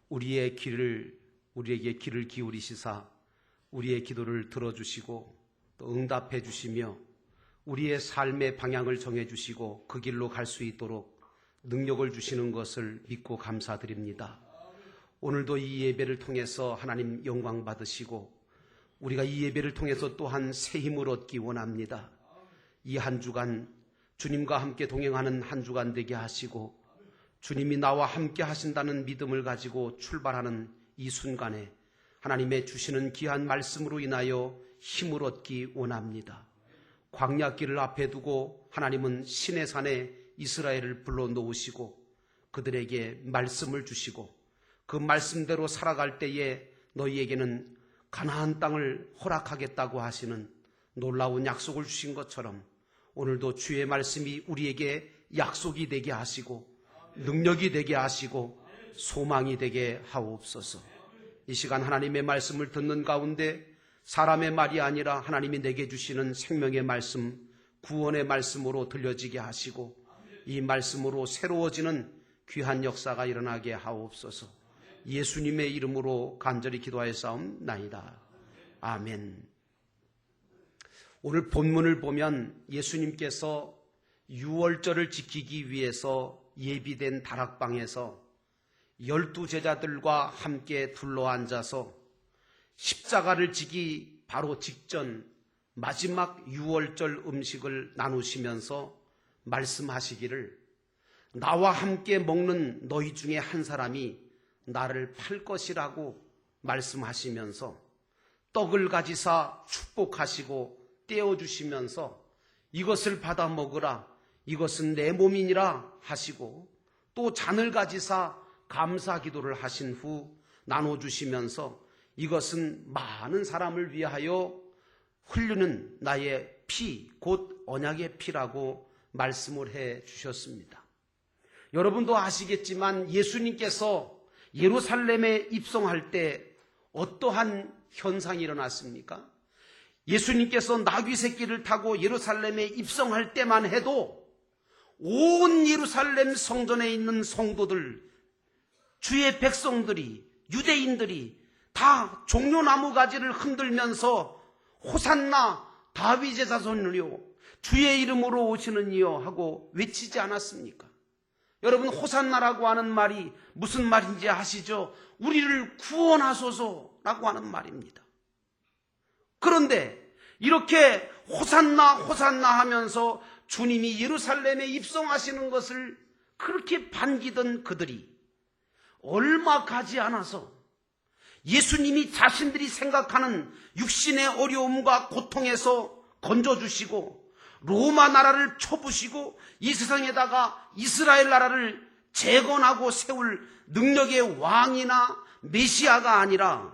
우리에게 귀를 기울이시사 우리의 기도를 들어주시고 또 응답해 주시며 우리의 삶의 방향을 정해주시고 그 길로 갈 수 있도록 능력을 주시는 것을 믿고 감사드립니다. 오늘도 이 예배를 통해서 하나님 영광 받으시고 우리가 이 예배를 통해서 또한 새 힘을 얻기 원합니다. 이 한 주간 주님과 함께 동행하는 한 주간 되게 하시고 주님이 나와 함께 하신다는 믿음을 가지고 출발하는 이 순간에 하나님의 주시는 귀한 말씀으로 인하여 힘을 얻기 원합니다. 광야길을 앞에 두고 하나님은 시내산에 이스라엘을 불러놓으시고 그들에게 말씀을 주시고 그 말씀대로 살아갈 때에 너희에게는 가나안 땅을 허락하겠다고 하시는 놀라운 약속을 주신 것처럼 오늘도 주의 말씀이 우리에게 약속이 되게 하시고 능력이 되게 하시고 소망이 되게 하옵소서. 이 시간 하나님의 말씀을 듣는 가운데 사람의 말이 아니라 하나님이 내게 주시는 생명의 말씀, 구원의 말씀으로 들려지게 하시고 이 말씀으로 새로워지는 귀한 역사가 일어나게 하옵소서. 예수님의 이름으로 간절히 기도하였사옵나이다. 아멘. 오늘 본문을 보면 예수님께서 유월절을 지키기 위해서 예비된 다락방에서 12제자들과 함께 둘러앉아서 십자가를 지기 바로 직전 마지막 유월절 음식을 나누시면서 말씀하시기를 나와 함께 먹는 너희 중에 한 사람이 나를 팔 것이라고 말씀하시면서 떡을 가지사 축복하시고 떼어주시면서 이것을 받아 먹으라 이것은 내 몸이니라 하시고 또 잔을 가지사 감사 기도를 하신 후 나눠주시면서 이것은 많은 사람을 위하여 흘리는 나의 피, 곧 언약의 피라고 말씀을 해 주셨습니다. 여러분도 아시겠지만 예수님께서 예루살렘에 입성할 때 어떠한 현상이 일어났습니까? 예수님께서 나귀 새끼를 타고 예루살렘에 입성할 때만 해도 온 예루살렘 성전에 있는 성도들, 주의 백성들이, 유대인들이 다 종려나무 가지를 흔들면서 호산나 다윗의 자손이요 주의 이름으로 오시는 이여 하고 외치지 않았습니까? 여러분, 호산나라고 하는 말이 무슨 말인지 아시죠? 우리를 구원하소서라고 하는 말입니다. 그런데 이렇게 호산나 호산나 하면서 주님이 예루살렘에 입성하시는 것을 그렇게 반기던 그들이 얼마 가지 않아서 예수님이 자신들이 생각하는 육신의 어려움과 고통에서 건져주시고 로마 나라를 쳐부시고 이 세상에다가 이스라엘 나라를 재건하고 세울 능력의 왕이나 메시아가 아니라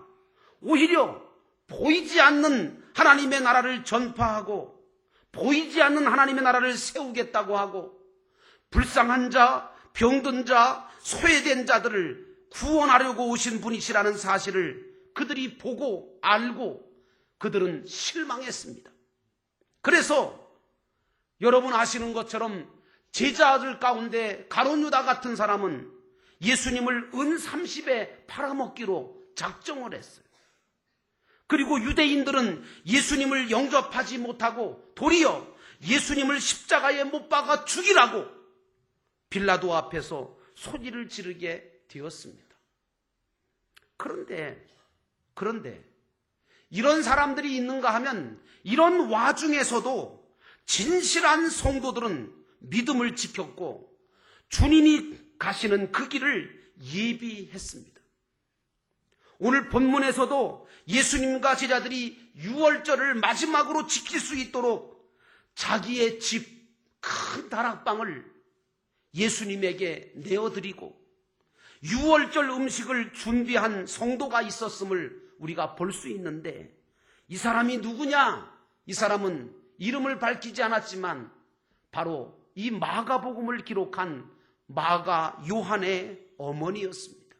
오히려 보이지 않는 하나님의 나라를 전파하고 보이지 않는 하나님의 나라를 세우겠다고 하고 불쌍한 자, 병든 자, 소외된 자들을 구원하려고 오신 분이시라는 사실을 그들이 보고 알고 그들은 실망했습니다. 그래서 여러분 아시는 것처럼 제자들 가운데 가룟 유다 같은 사람은 예수님을 은 30에 팔아먹기로 작정을 했어요. 그리고 유대인들은 예수님을 영접하지 못하고 도리어 예수님을 십자가에 못 박아 죽이라고 빌라도 앞에서 소리를 지르게 되었습니다. 그런데 이런 사람들이 있는가 하면 이런 와중에서도 진실한 성도들은 믿음을 지켰고 주님이 가시는 그 길을 예비했습니다. 오늘 본문에서도 예수님과 제자들이 유월절을 마지막으로 지킬 수 있도록 자기의 집 큰 다락방을 예수님에게 내어드리고 유월절 음식을 준비한 성도가 있었음을 우리가 볼 수 있는데 이 사람이 누구냐? 이 사람은 이름을 밝히지 않았지만 바로 이 마가복음을 기록한 마가 요한의 어머니였습니다.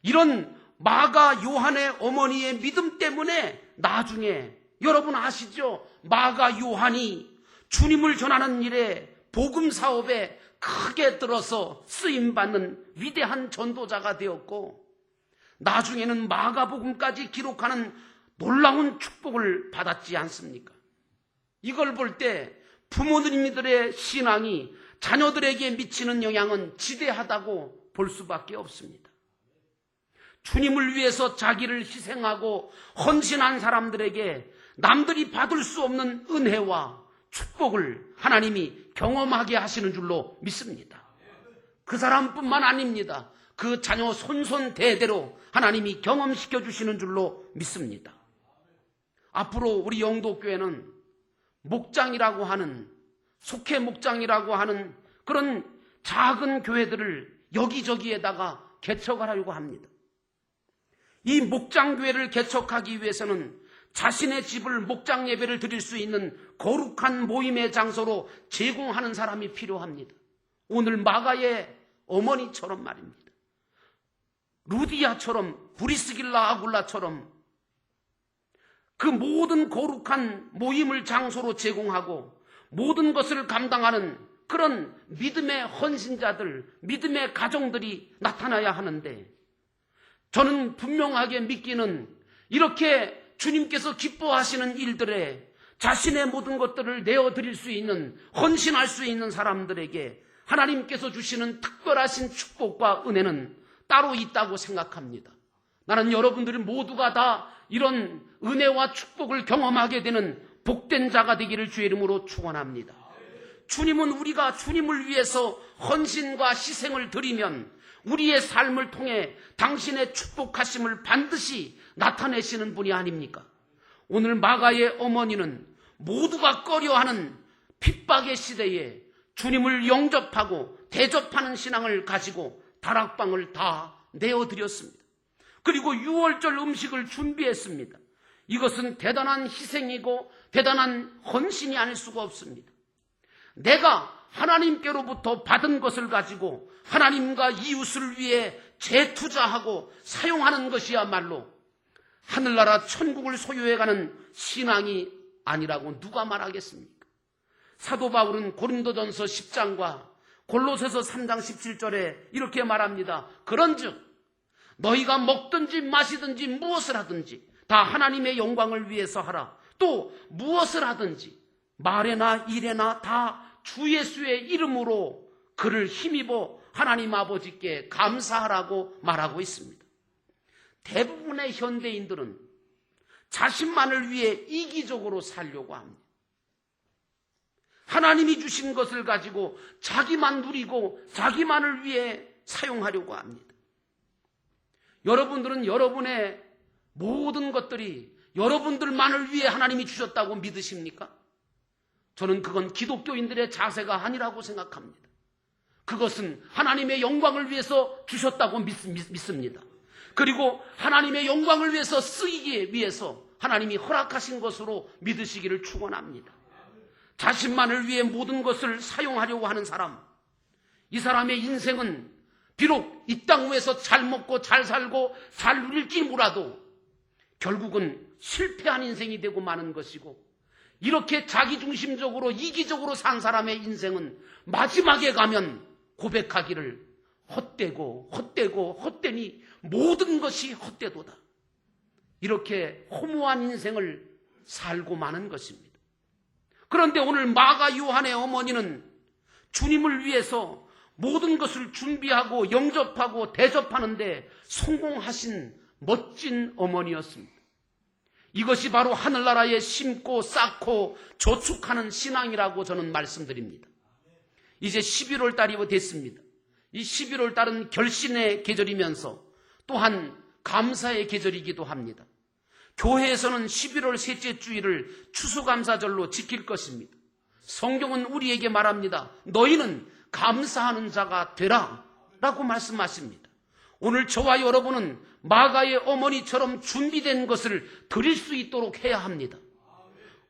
이런 마가 요한의 어머니의 믿음 때문에 나중에 여러분 아시죠? 마가 요한이 주님을 전하는 일에 복음 사업에 크게 들어서 쓰임받는 위대한 전도자가 되었고, 나중에는 마가복음까지 기록하는 놀라운 축복을 받았지 않습니까? 이걸 볼 때 부모님들의 신앙이 자녀들에게 미치는 영향은 지대하다고 볼 수밖에 없습니다. 주님을 위해서 자기를 희생하고 헌신한 사람들에게 남들이 받을 수 없는 은혜와 축복을 하나님이 경험하게 하시는 줄로 믿습니다. 그 사람뿐만 아닙니다. 그 자녀 손손대대로 하나님이 경험시켜 주시는 줄로 믿습니다. 앞으로 우리 영도교회는 목장이라고 하는, 속회 목장이라고 하는 그런 작은 교회들을 여기저기에다가 개척하려고 합니다. 이 목장교회를 개척하기 위해서는 자신의 집을 목장 예배를 드릴 수 있는 거룩한 모임의 장소로 제공하는 사람이 필요합니다. 오늘 마가의 어머니처럼 말입니다. 루디아처럼, 브리스길라 아굴라처럼 그 모든 거룩한 모임을 장소로 제공하고 모든 것을 감당하는 그런 믿음의 헌신자들, 믿음의 가정들이 나타나야 하는데, 저는 분명하게 믿기는 이렇게 주님께서 기뻐하시는 일들에 자신의 모든 것들을 내어드릴 수 있는, 헌신할 수 있는 사람들에게 하나님께서 주시는 특별하신 축복과 은혜는 따로 있다고 생각합니다. 나는 여러분들이 모두가 다 이런 은혜와 축복을 경험하게 되는 복된 자가 되기를 주의 이름으로 축원합니다. 주님은 우리가 주님을 위해서 헌신과 희생을 드리면 우리의 삶을 통해 당신의 축복하심을 반드시 나타내시는 분이 아닙니까? 오늘 마가의 어머니는 모두가 꺼려하는 핍박의 시대에 주님을 영접하고 대접하는 신앙을 가지고 다락방을 다 내어드렸습니다. 그리고 6월절 음식을 준비했습니다. 이것은 대단한 희생이고 대단한 헌신이 아닐 수가 없습니다. 내가 하나님께로부터 받은 것을 가지고 하나님과 이웃을 위해 재투자하고 사용하는 것이야말로 하늘나라 천국을 소유해가는 신앙이 아니라고 누가 말하겠습니까? 사도 바울은 고린도전서 10장과 골로새서 3장 17절에 이렇게 말합니다. 그런즉 너희가 먹든지 마시든지 무엇을 하든지 다 하나님의 영광을 위해서 하라. 또 무엇을 하든지 말에나 일에나 다 주 예수의 이름으로 그를 힘입어 하나님 아버지께 감사하라고 말하고 있습니다. 대부분의 현대인들은 자신만을 위해 이기적으로 살려고 합니다. 하나님이 주신 것을 가지고 자기만 누리고 자기만을 위해 사용하려고 합니다. 여러분들은 여러분의 모든 것들이 여러분들만을 위해 하나님이 주셨다고 믿으십니까? 저는 그건 기독교인들의 자세가 아니라고 생각합니다. 그것은 하나님의 영광을 위해서 주셨다고 믿습니다. 그리고 하나님의 영광을 위해서 쓰이기 위해서 하나님이 허락하신 것으로 믿으시기를 축원합니다. 자신만을 위해 모든 것을 사용하려고 하는 사람, 이 사람의 인생은 비록 이 땅 위에서 잘 먹고 잘 살고 잘 누릴지 몰라도 결국은 실패한 인생이 되고 마는 것이고, 이렇게 자기중심적으로 이기적으로 산 사람의 인생은 마지막에 가면 고백하기를 헛되니 모든 것이 헛되도다. 이렇게 허무한 인생을 살고 마는 것입니다. 그런데 오늘 마가 요한의 어머니는 주님을 위해서 모든 것을 준비하고 영접하고 대접하는데 성공하신 멋진 어머니였습니다. 이것이 바로 하늘나라에 심고 쌓고 저축하는 신앙이라고 저는 말씀드립니다. 이제 11월 달이 됐습니다. 이 11월 달은 결신의 계절이면서 또한 감사의 계절이기도 합니다. 교회에서는 11월 셋째 주일을 추수감사절로 지킬 것입니다. 성경은 우리에게 말합니다. 너희는 감사하는 자가 되라 라고 말씀하십니다. 오늘 저와 여러분은 마가의 어머니처럼 준비된 것을 드릴 수 있도록 해야 합니다.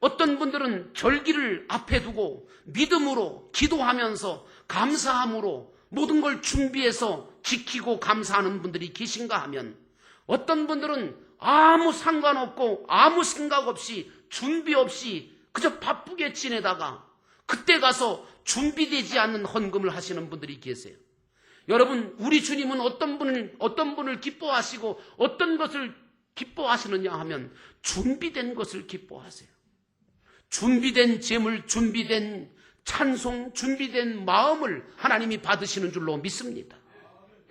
어떤 분들은 절기를 앞에 두고 믿음으로 기도하면서 감사함으로 모든 걸 준비해서 지키고 감사하는 분들이 계신가 하면, 어떤 분들은 아무 상관없고 아무 생각 없이 준비 없이 그저 바쁘게 지내다가 그때 가서 준비되지 않는 헌금을 하시는 분들이 계세요. 여러분, 우리 주님은 어떤 분을 기뻐하시고 어떤 것을 기뻐하시느냐 하면 준비된 것을 기뻐하세요. 준비된 재물, 준비된 찬송, 준비된 마음을 하나님이 받으시는 줄로 믿습니다.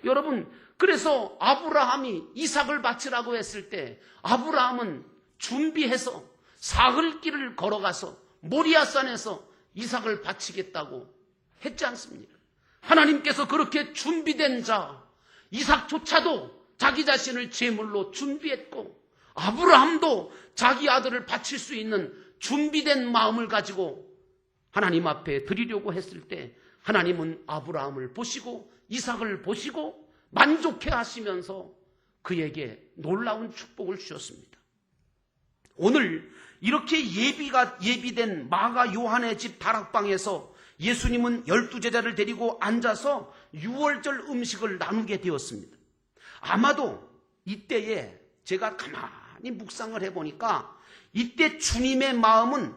여러분, 그래서 아브라함이 이삭을 바치라고 했을 때 아브라함은 준비해서 사흘길을 걸어가서 모리아산에서 이삭을 바치겠다고 했지 않습니까? 하나님께서 그렇게 준비된 자 이삭조차도 자기 자신을 제물로 준비했고, 아브라함도 자기 아들을 바칠 수 있는 준비된 마음을 가지고 하나님 앞에 드리려고 했을 때 하나님은 아브라함을 보시고 이삭을 보시고 만족해 하시면서 그에게 놀라운 축복을 주셨습니다. 오늘 이렇게 예비된 마가 요한의 집 다락방에서 예수님은 12제자를 데리고 앉아서 유월절 음식을 나누게 되었습니다. 아마도 이때에 제가 가만히 묵상을 해보니까 이때 주님의 마음은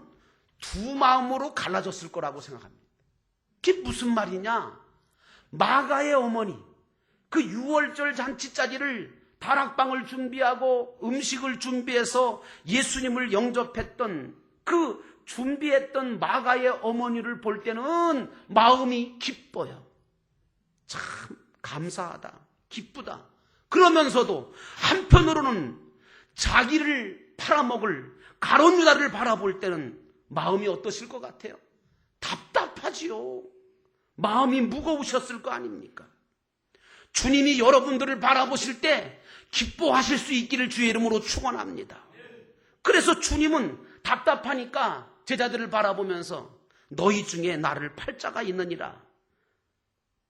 두 마음으로 갈라졌을 거라고 생각합니다. 그게 무슨 말이냐? 마가의 어머니, 그 유월절 잔치자리를 다락방을 준비하고 음식을 준비해서 예수님을 영접했던 그 준비했던 마가의 어머니를 볼 때는 마음이 기뻐요. 참 감사하다, 기쁘다. 그러면서도 한편으로는 자기를 팔아먹을 가룟 유다를 바라볼 때는 마음이 어떠실 것 같아요? 답답하지요. 마음이 무거우셨을 거 아닙니까? 주님이 여러분들을 바라보실 때 기뻐하실 수 있기를 주의 이름으로 축원합니다. 그래서 주님은 답답하니까 제자들을 바라보면서 너희 중에 나를 팔 자가 있느니라.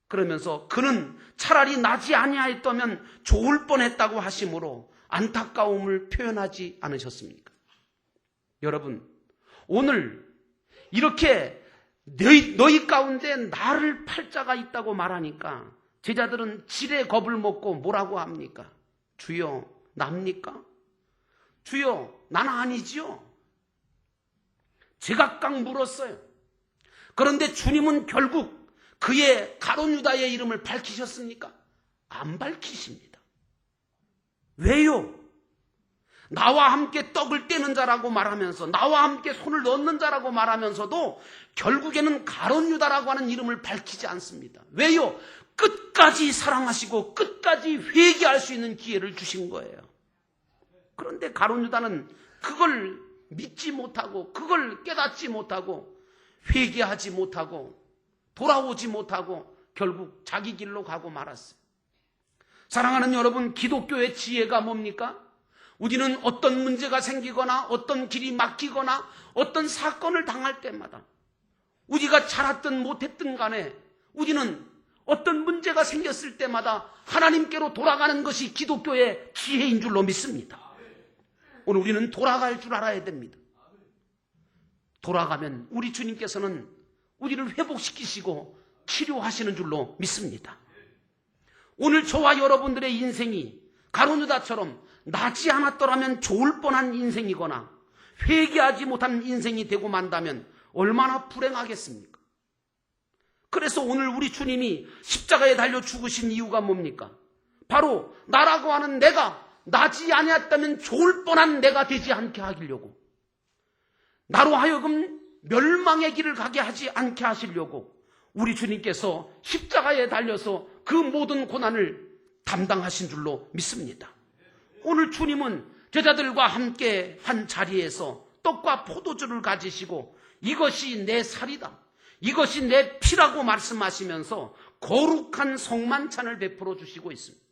그러면서 그는 차라리 나지 아니하였다면 좋을 뻔했다고 하심으로 안타까움을 표현하지 않으셨습니까? 여러분, 오늘 이렇게 너희 가운데 나를 팔 자가 있다고 말하니까 제자들은 지레 겁을 먹고 뭐라고 합니까? 주여, 납니까? 주여, 나는 아니지요. 제각각 물었어요. 그런데 주님은 결국 그의 가룟 유다의 이름을 밝히셨습니까? 안 밝히십니다. 왜요? 나와 함께 떡을 떼는 자라고 말하면서, 나와 함께 손을 넣는 자라고 말하면서도 결국에는 가룟 유다라고 하는 이름을 밝히지 않습니다. 왜요? 끝까지 사랑하시고 끝까지 회개할 수 있는 기회를 주신 거예요. 그런데 가룟 유다는 그걸 믿지 못하고, 그걸 깨닫지 못하고, 회개하지 못하고, 돌아오지 못하고 결국 자기 길로 가고 말았어요. 사랑하는 여러분, 기독교의 지혜가 뭡니까? 우리는 어떤 문제가 생기거나 어떤 길이 막히거나 어떤 사건을 당할 때마다 우리가 잘했든 못했든 간에 우리는 어떤 문제가 생겼을 때마다 하나님께로 돌아가는 것이 기독교의 지혜인 줄로 믿습니다. 오늘 우리는 돌아갈 줄 알아야 됩니다. 돌아가면 우리 주님께서는 우리를 회복시키시고 치료하시는 줄로 믿습니다. 오늘 저와 여러분들의 인생이 가룟 유다처럼 나지 않았더라면 좋을 뻔한 인생이거나 회개하지 못한 인생이 되고 만다면 얼마나 불행하겠습니까? 그래서 오늘 우리 주님이 십자가에 달려 죽으신 이유가 뭡니까? 바로 나라고 하는 내가 나지 아니었다면 좋을 뻔한 내가 되지 않게 하려고, 나로 하여금 멸망의 길을 가게 하지 않게 하시려고 우리 주님께서 십자가에 달려서 그 모든 고난을 담당하신 줄로 믿습니다. 오늘 주님은 제자들과 함께 한 자리에서 떡과 포도주를 가지시고 이것이 내 살이다, 이것이 내 피라고 말씀하시면서 거룩한 성만찬을 베풀어 주시고 있습니다.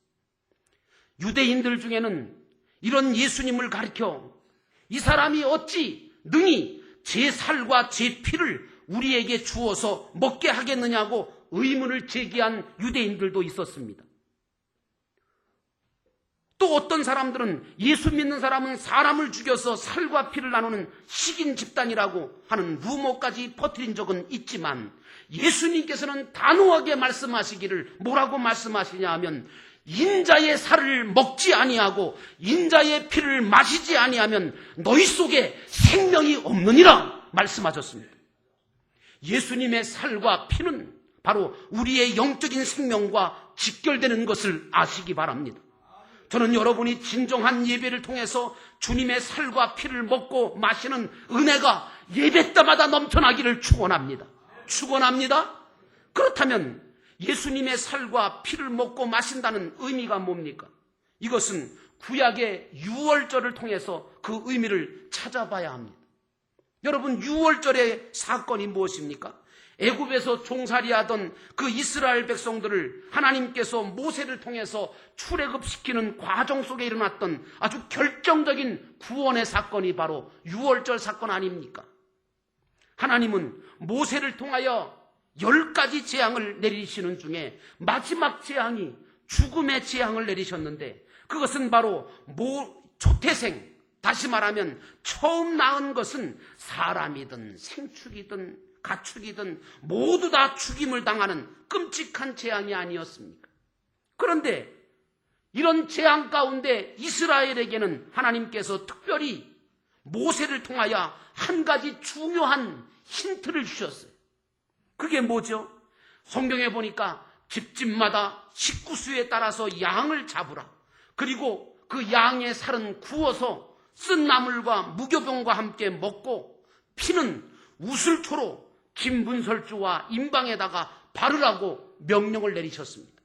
유대인들 중에는 이런 예수님을 가리켜 이 사람이 어찌 능히 제 살과 제 피를 우리에게 주어서 먹게 하겠느냐고 의문을 제기한 유대인들도 있었습니다. 또 어떤 사람들은 예수 믿는 사람은 사람을 죽여서 살과 피를 나누는 식인 집단이라고 하는 루머까지 퍼뜨린 적은 있지만 예수님께서는 단호하게 말씀하시기를 뭐라고 말씀하시냐 하면 인자의 살을 먹지 아니하고 인자의 피를 마시지 아니하면 너희 속에 생명이 없느니라 말씀하셨습니다. 예수님의 살과 피는 바로 우리의 영적인 생명과 직결되는 것을 아시기 바랍니다. 저는 여러분이 진정한 예배를 통해서 주님의 살과 피를 먹고 마시는 은혜가 예배 때마다 넘쳐나기를 축원합니다. 축원합니다. 그렇다면 예수님의 살과 피를 먹고 마신다는 의미가 뭡니까? 이것은 구약의 유월절을 통해서 그 의미를 찾아봐야 합니다. 여러분, 유월절의 사건이 무엇입니까? 애굽에서 종살이하던 그 이스라엘 백성들을 하나님께서 모세를 통해서 출애굽시키는 과정 속에 일어났던 아주 결정적인 구원의 사건이 바로 유월절 사건 아닙니까? 하나님은 모세를 통하여 10가지 재앙을 내리시는 중에 마지막 재앙이 죽음의 재앙을 내리셨는데, 그것은 바로 초태생, 다시 말하면 처음 낳은 것은 사람이든 생축이든 가축이든 모두 다 죽임을 당하는 끔찍한 재앙이 아니었습니까? 그런데 이런 재앙 가운데 이스라엘에게는 하나님께서 특별히 모세를 통하여 한 가지 중요한 힌트를 주셨어요. 그게 뭐죠? 성경에 보니까 집집마다 식구수에 따라서 양을 잡으라. 그리고 그 양의 살은 구워서 쓴 나물과 무교병과 함께 먹고 피는 우슬초로 김문설주와 임방에다가 바르라고 명령을 내리셨습니다.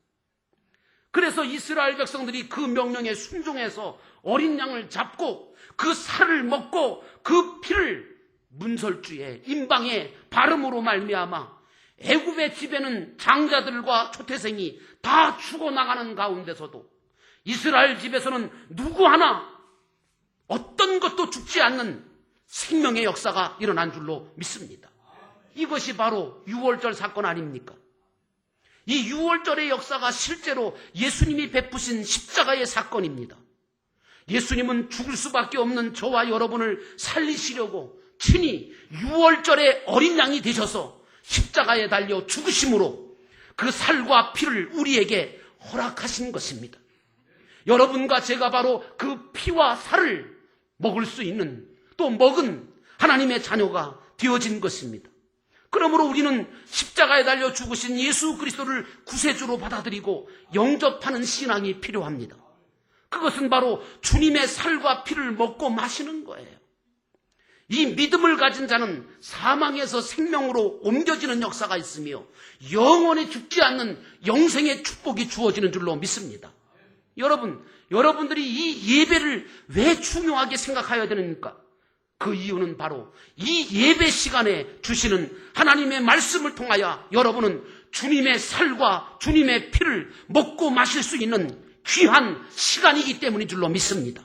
그래서 이스라엘 백성들이 그 명령에 순종해서 어린 양을 잡고 그 살을 먹고 그 피를 문설주에 임방에 바름으로 말미암아 애굽의 집에는 장자들과 초태생이 다 죽어나가는 가운데서도 이스라엘 집에서는 누구 하나 어떤 것도 죽지 않는 생명의 역사가 일어난 줄로 믿습니다. 이것이 바로 유월절 사건 아닙니까? 이 유월절의 역사가 실제로 예수님이 베푸신 십자가의 사건입니다. 예수님은 죽을 수밖에 없는 저와 여러분을 살리시려고 친히 유월절의 어린 양이 되셔서 십자가에 달려 죽으심으로 그 살과 피를 우리에게 허락하신 것입니다. 여러분과 제가 바로 그 피와 살을 먹을 수 있는, 또 먹은 하나님의 자녀가 되어진 것입니다. 그러므로 우리는 십자가에 달려 죽으신 예수 그리스도를 구세주로 받아들이고 영접하는 신앙이 필요합니다. 그것은 바로 주님의 살과 피를 먹고 마시는 거예요. 이 믿음을 가진 자는 사망에서 생명으로 옮겨지는 역사가 있으며 영원히 죽지 않는 영생의 축복이 주어지는 줄로 믿습니다. 여러분들이 이 예배를 왜 중요하게 생각해야 되는가? 그 이유는 바로 이 예배 시간에 주시는 하나님의 말씀을 통하여 여러분은 주님의 살과 주님의 피를 먹고 마실 수 있는 귀한 시간이기 때문인 줄로 믿습니다.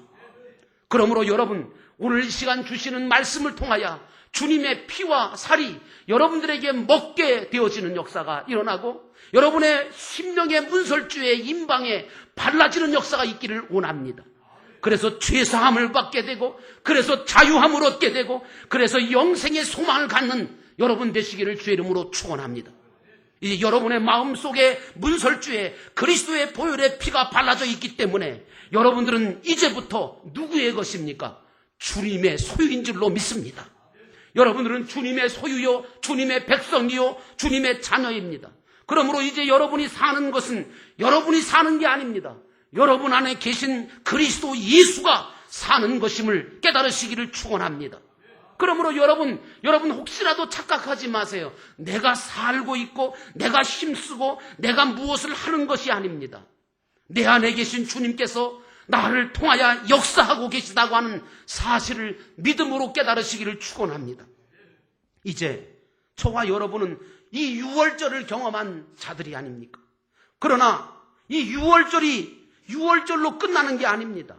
그러므로 여러분, 오늘 이 시간 주시는 말씀을 통하여 주님의 피와 살이 여러분들에게 먹게 되어지는 역사가 일어나고 여러분의 심령의 문설주의 임방에 발라지는 역사가 있기를 원합니다. 그래서 죄사함을 받게 되고, 그래서 자유함을 얻게 되고, 그래서 영생의 소망을 갖는 여러분 되시기를 주의 이름으로 축원합니다. 이제 여러분의 마음속에 문설주에 그리스도의 보혈의 피가 발라져 있기 때문에 여러분들은 이제부터 누구의 것입니까? 주님의 소유인 줄로 믿습니다. 여러분들은 주님의 소유요, 주님의 백성이요, 주님의 자녀입니다. 그러므로 이제 여러분이 사는 것은 여러분이 사는 게 아닙니다. 여러분 안에 계신 그리스도 예수가 사는 것임을 깨달으시기를 축원합니다. 그러므로 여러분 혹시라도 착각하지 마세요. 내가 살고 있고 내가 힘쓰고 내가 무엇을 하는 것이 아닙니다. 내 안에 계신 주님께서 나를 통하여 역사하고 계시다고 하는 사실을 믿음으로 깨달으시기를 축원합니다. 이제 저와 여러분은 이 유월절을 경험한 자들이 아닙니까? 그러나 이 유월절로 끝나는 게 아닙니다.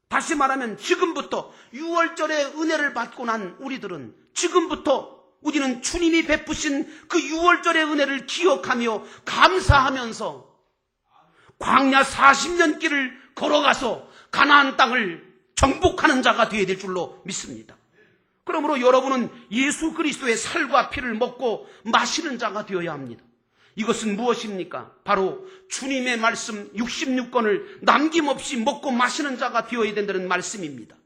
다시 말하면 지금부터 유월절의 은혜를 받고 난 우리들은 지금부터 우리는 주님이 베푸신 그 유월절의 은혜를 기억하며 감사하면서 광야 40년 길을 걸어가서 가나안 땅을 정복하는 자가 되어야 될 줄로 믿습니다. 그러므로 여러분은 예수 그리스도의 살과 피를 먹고 마시는 자가 되어야 합니다. 이것은 무엇입니까? 바로 주님의 말씀 66권을 남김없이 먹고 마시는 자가 되어야 된다는 말씀입니다.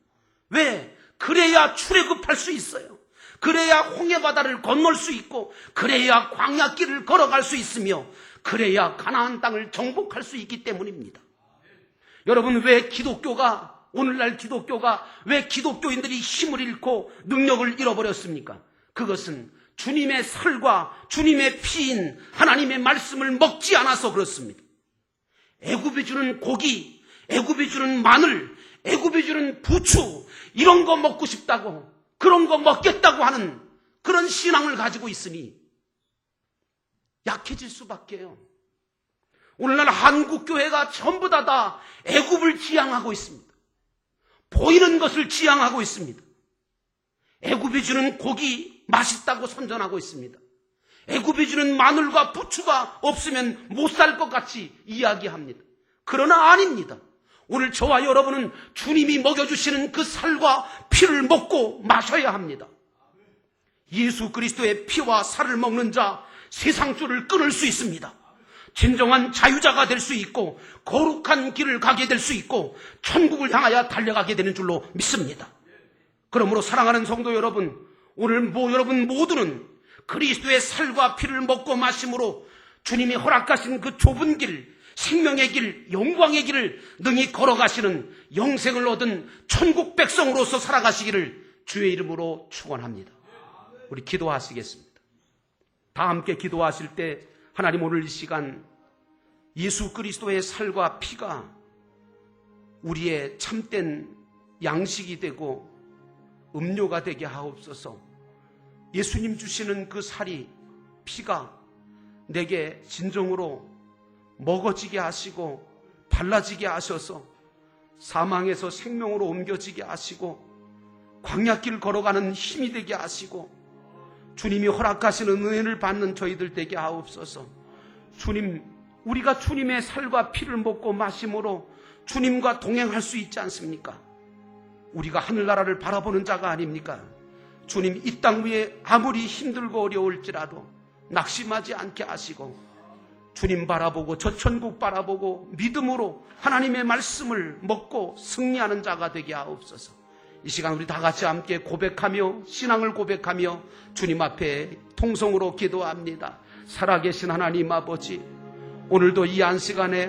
왜? 그래야 출애굽할 수 있어요. 그래야 홍해바다를 건널 수 있고, 그래야 광야길을 걸어갈 수 있으며, 그래야 가나안 땅을 정복할 수 있기 때문입니다. 여러분, 왜 기독교가, 오늘날 기독교가 왜 기독교인들이 힘을 잃고 능력을 잃어버렸습니까? 그것은 주님의 살과 주님의 피인 하나님의 말씀을 먹지 않아서 그렇습니다. 애굽이 주는 고기, 애굽이 주는 마늘, 애굽이 주는 부추, 이런 거 먹고 싶다고, 그런 거 먹겠다고 하는 그런 신앙을 가지고 있으니 약해질 수밖에요. 오늘날 한국 교회가 전부 다 애굽을 지향하고 있습니다. 보이는 것을 지향하고 있습니다. 애굽이 주는 고기 맛있다고 선전하고 있습니다. 애굽이 주는 마늘과 부추가 없으면 못 살 것 같이 이야기합니다. 그러나 아닙니다. 오늘 저와 여러분은 주님이 먹여주시는 그 살과 피를 먹고 마셔야 합니다. 예수 그리스도의 피와 살을 먹는 자, 세상 줄을 끊을 수 있습니다. 진정한 자유자가 될 수 있고, 거룩한 길을 가게 될 수 있고, 천국을 향하여 달려가게 되는 줄로 믿습니다. 그러므로 사랑하는 성도 여러분, 오늘 여러분 모두는 그리스도의 살과 피를 먹고 마심으로 주님이 허락하신 그 좁은 길, 생명의 길, 영광의 길을 능히 걸어가시는 영생을 얻은 천국 백성으로서 살아가시기를 주의 이름으로 축원합니다. 우리 기도하시겠습니다. 다 함께 기도하실 때 하나님, 오늘 이 시간 예수 그리스도의 살과 피가 우리의 참된 양식이 되고 음료가 되게 하옵소서. 예수님 주시는 그 살이, 피가 내게 진정으로 먹어지게 하시고 달라지게 하셔서 사망에서 생명으로 옮겨지게 하시고 광야길 걸어가는 힘이 되게 하시고 주님이 허락하시는 은혜를 받는 저희들 되게 하옵소서. 주님, 우리가 주님의 살과 피를 먹고 마심으로 주님과 동행할 수 있지 않습니까? 우리가 하늘나라를 바라보는 자가 아닙니까? 주님, 이 땅 위에 아무리 힘들고 어려울지라도 낙심하지 않게 하시고 주님 바라보고 저 천국 바라보고 믿음으로 하나님의 말씀을 먹고 승리하는 자가 되게 하옵소서. 이 시간 우리 다 같이 함께 고백하며 신앙을 고백하며 주님 앞에 통성으로 기도합니다. 살아계신 하나님 아버지, 오늘도 이 한 시간에